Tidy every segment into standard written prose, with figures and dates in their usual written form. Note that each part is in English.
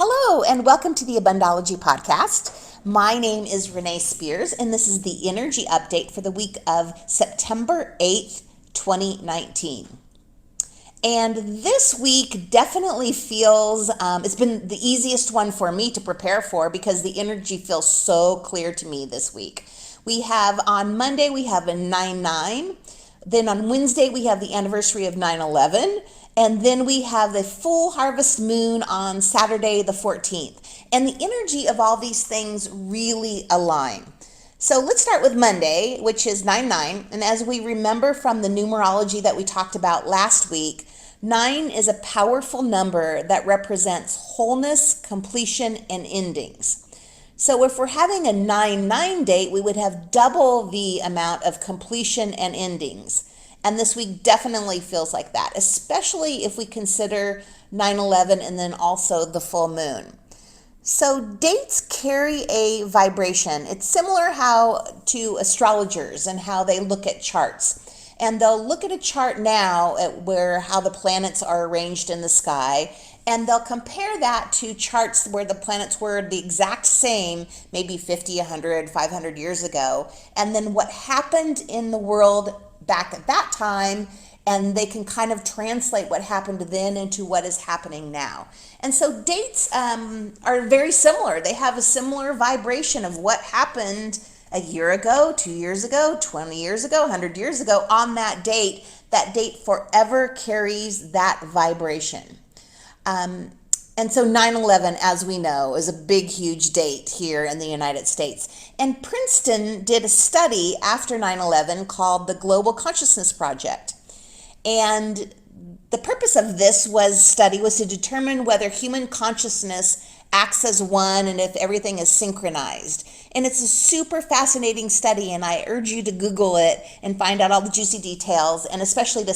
Hello, and welcome to the Abundology podcast. My name is Renee Spears, and this is the energy update for the week of September 8th, 2019. And this week definitely feels, it's been the easiest one for me to prepare for because the energy feels so clear to me this week. We have on Monday, we have a 9/9. Then on Wednesday, we have the anniversary of 9/11. And then we have the full harvest moon on Saturday, the 14th. And the energy of all these things really align. So let's start with Monday, which is 9/9. And as we remember from the numerology that we talked about last week, 9 is a powerful number that represents wholeness, completion, and endings. So if we're having a 9/9 date, we would have double the amount of completion and endings. And this week definitely feels like that, especially if we consider 9/11 and then also the full moon. So dates carry a vibration. It's similar to astrologers and how they look at charts. And they'll look at a chart now at how the planets are arranged in the sky, and they'll compare that to charts where the planets were the exact same, maybe 50, 100, 500 years ago, and then what happened in the world back at that time, and they can kind of translate what happened then into what is happening now. And so dates are very similar. They have a similar vibration of what happened a year ago, 2 years ago, 20 years ago, 100 years ago on that date. That date forever carries that vibration. And so 9/11, as we know, is a big, huge date here in the United States. And Princeton did a study after 9/11 called the Global Consciousness Project. And the purpose of this study was to determine whether human consciousness acts as one and if everything is synchronized. And it's a super fascinating study, and I urge you to Google it and find out all the juicy details, and especially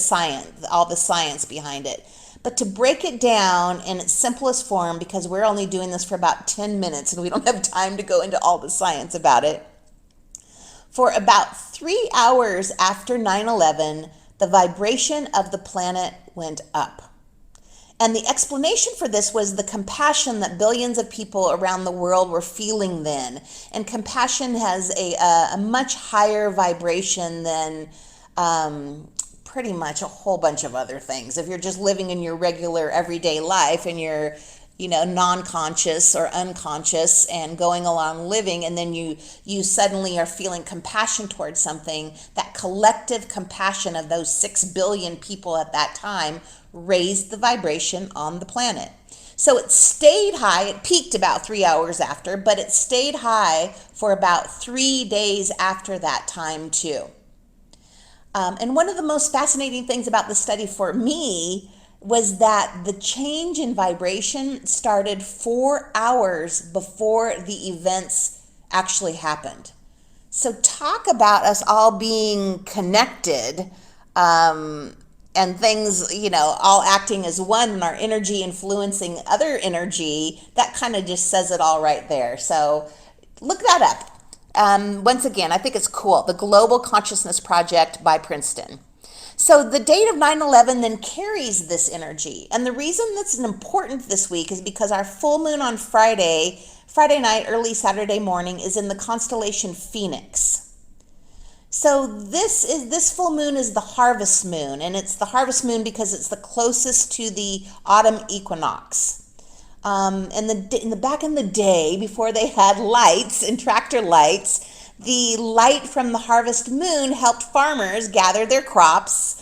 all the science behind it. But to break it down in its simplest form, because we're only doing this for about 10 minutes and we don't have time to go into all the science about it, for about 3 hours after 9/11, the vibration of the planet went up. And the explanation for this was the compassion that billions of people around the world were feeling then. And compassion has a much higher vibration than pretty much a whole bunch of other things. If you're just living in your regular everyday life and you're, non-conscious or unconscious and going along living, and then you suddenly are feeling compassion towards something, that collective compassion of those 6 billion people at that time raised the vibration on the planet. So it stayed high. It peaked about 3 hours after, but it stayed high for about 3 days after that time too. And one of the most fascinating things about the study for me was that the change in vibration started 4 hours before the events actually happened. So talk about us all being connected, and things, all acting as one, and our energy influencing other energy. That kind of just says it all right there. So look that up. Once again, I think it's cool. The Global Consciousness Project by Princeton. So the date of 9/11 then carries this energy. And the reason that's important this week is because our full moon on Friday night, early Saturday morning, is in the constellation Phoenix. So this full moon is the harvest moon, and it's the harvest moon because it's the closest to the autumn equinox. Back in the day, before they had lights and tractor lights, the light from the harvest moon helped farmers gather their crops.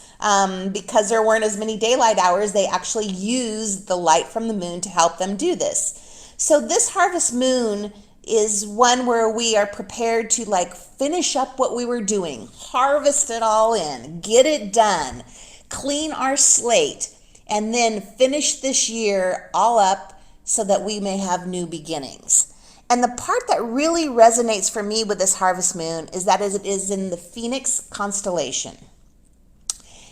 Because there weren't as many daylight hours, they actually used the light from the moon to help them do this. So this harvest moon is one where we are prepared to finish up what we were doing, harvest it all in, get it done, clean our slate, and then finish this year all up so that we may have new beginnings. And the part that really resonates for me with this harvest moon is that it is in the Phoenix constellation.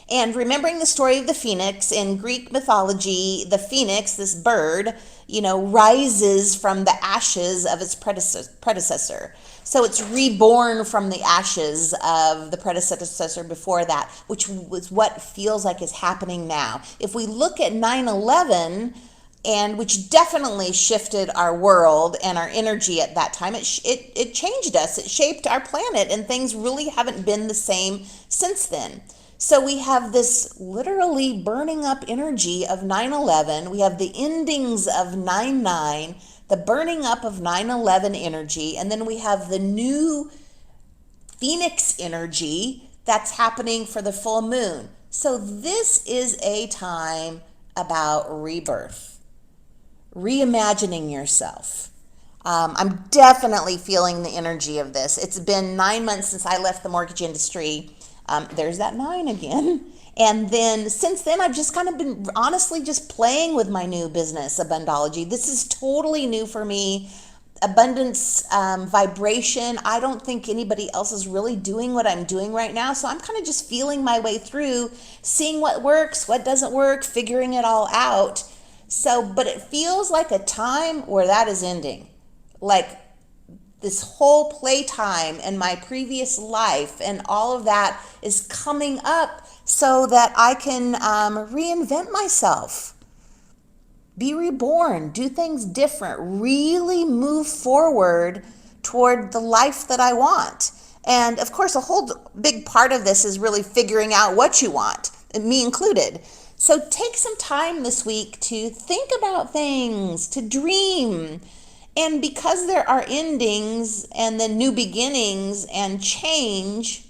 And remembering the story of the phoenix, in Greek mythology, the phoenix, this bird, rises from the ashes of its predecessor. So it's reborn from the ashes of the predecessor before that, which was what feels like is happening now. If we look at 9/11, and which definitely shifted our world and our energy at that time. It changed us. It shaped our planet, and things really haven't been the same since then. So we have this literally burning up energy of 9/11. We have the endings of 9/9, the burning up of 9/11 energy, and then we have the new Phoenix energy that's happening for the full moon. So this is a time about rebirth, reimagining yourself. I'm definitely feeling the energy of this. It's been 9 months since I left the mortgage industry. There's that 9 again. And then since then, I've just kind of been honestly just playing with my new business, Abundology. This is totally new for me. Abundance, vibration. I don't think anybody else is really doing what I'm doing right now. So I'm kind of just feeling my way through, seeing what works, what doesn't work, figuring it all out. So, but it feels like a time where that is ending. Like this whole playtime and my previous life and all of that is coming up so that I can reinvent myself, be reborn, do things different, really move forward toward the life that I want. And of course, a whole big part of this is really figuring out what you want, me included. So take some time this week to think about things, to dream. And because there are endings and then new beginnings and change,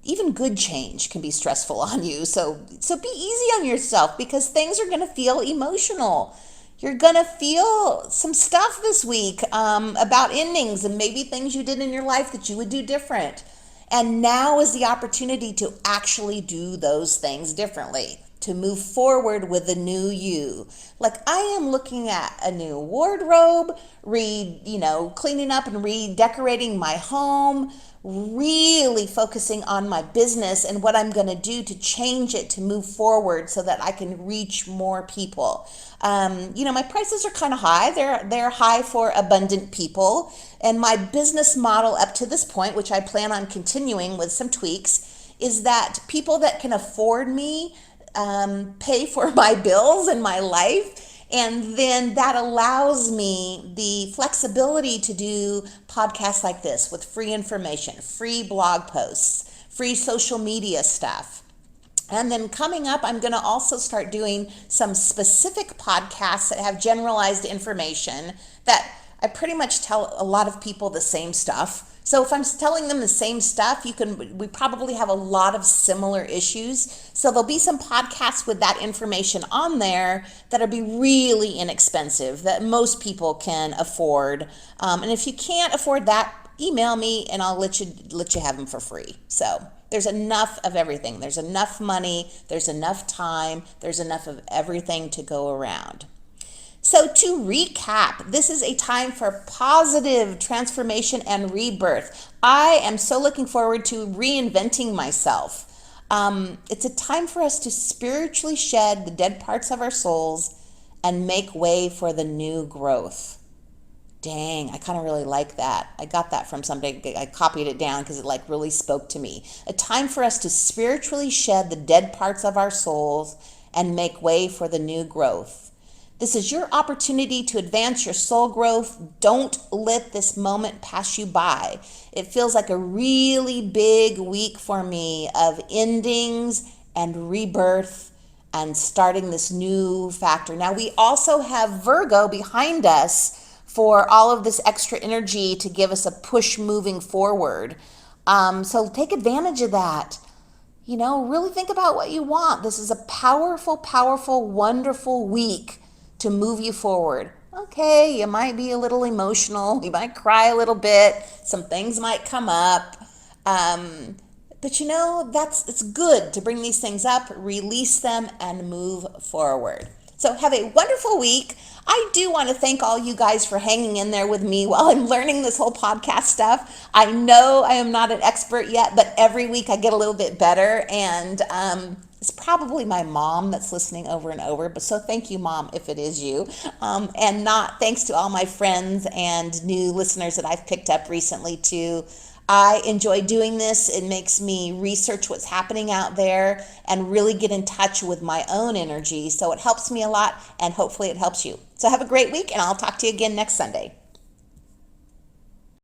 even good change can be stressful on you. So be easy on yourself, because things are going to feel emotional. You're going to feel some stuff this week about endings and maybe things you did in your life that you would do different. And now is the opportunity to actually do those things differently, to move forward with the new you. Like I am looking at a new wardrobe, cleaning up and redecorating my home, really focusing on my business and what I'm going to do to change it, to move forward so that I can reach more people. My prices are kind of high. They're high for abundant people. And my business model up to this point, which I plan on continuing with some tweaks, is that people that can afford me pay for my bills and my life. And then that allows me the flexibility to do podcasts like this with free information, free blog posts, free social media stuff. And then coming up, I'm going to also start doing some specific podcasts that have generalized information that I pretty much tell a lot of people the same stuff. So if I'm telling them the same stuff, we probably have a lot of similar issues. So there'll be some podcasts with that information on there that'll be really inexpensive, that most people can afford. And if you can't afford that, email me and I'll let you have them for free. So there's enough of everything. There's enough money. There's enough time. There's enough of everything to go around. So to recap, this is a time for positive transformation and rebirth. I am so looking forward to reinventing myself. It's a time for us to spiritually shed the dead parts of our souls and make way for the new growth. Dang, I kind of really like that. I got that from somebody. I copied it down because it really spoke to me. A time for us to spiritually shed the dead parts of our souls and make way for the new growth. This is your opportunity to advance your soul growth. Don't let this moment pass you by. It feels like a really big week for me of endings and rebirth and starting this new factor. Now, we also have Virgo behind us for all of this extra energy to give us a push moving forward. So take advantage of that. Really think about what you want. This is a powerful, powerful, wonderful week to move you forward. Okay, you might be a little emotional. You might cry a little bit. Some things might come up. But it's good to bring these things up, release them, and move forward. So have a wonderful week. I do want to thank all you guys for hanging in there with me while I'm learning this whole podcast stuff. I know I am not an expert yet, but every week I get a little bit better. And it's probably my mom that's listening over and over. But so thank you, Mom, if it is you. And not thanks to all my friends and new listeners that I've picked up recently too. I enjoy doing this. It makes me research what's happening out there and really get in touch with my own energy. So it helps me a lot, and hopefully it helps you. So have a great week, and I'll talk to you again next Sunday.